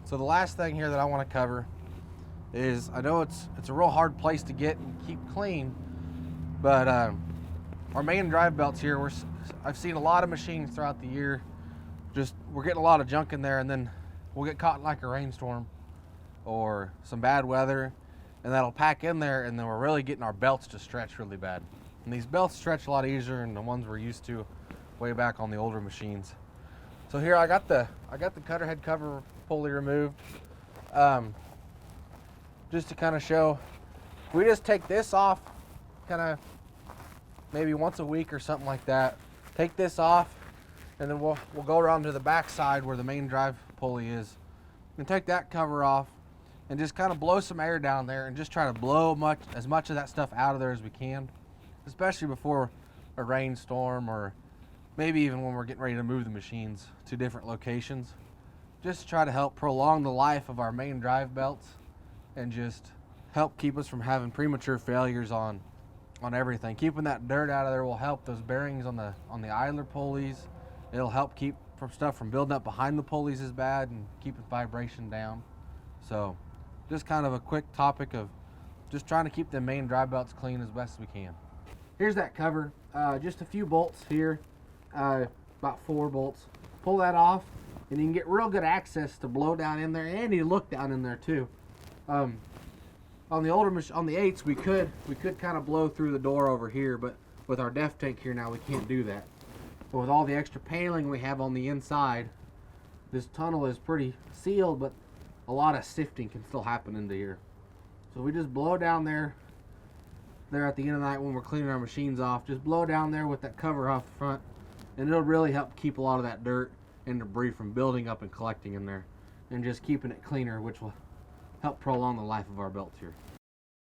So the last thing here that I want to cover is, I know it's a real hard place to get and keep clean, but our main drive belts here, I've seen a lot of machines throughout the year, we're getting a lot of junk in there, and then we'll get caught in like a rainstorm or some bad weather, and that'll pack in there, and then we're really getting our belts to stretch really bad. And these belts stretch a lot easier than the ones we're used to way back on the older machines. So here I got the cutter head cover pulley removed, just to kind of show. If we just take this off, kind of maybe once a week or something like that, take this off, and then we'll go around to the back side where the main drive pulley is, and take that cover off, and just kind of blow some air down there, and just try to blow as much of that stuff out of there as we can, especially before a rainstorm, or maybe even when we're getting ready to move the machines to different locations, just to try to help prolong the life of our main drive belts, and just help keep us from having premature failures on everything. Keeping that dirt out of there will help those bearings on the idler pulleys. It'll help keep stuff from building up behind the pulleys as bad, and keeping vibration down. So just kind of a quick topic of just trying to keep the main drive belts clean as best as we can. Here's that cover, just a few bolts here, about 4 bolts. Pull that off, and you can get real good access to blow down in there, and you look down in there too. On the older on the 8s, we could kind of blow through the door over here, but with our def tank here now, we can't do that. But with all the extra paneling we have on the inside, this tunnel is pretty sealed, but a lot of sifting can still happen into here. So we just blow down there at the end of the night when we're cleaning our machines off. Just blow down there with that cover off the front, and it'll really help keep a lot of that dirt and debris from building up and collecting in there, and just keeping it cleaner, which will help prolong the life of our belts here.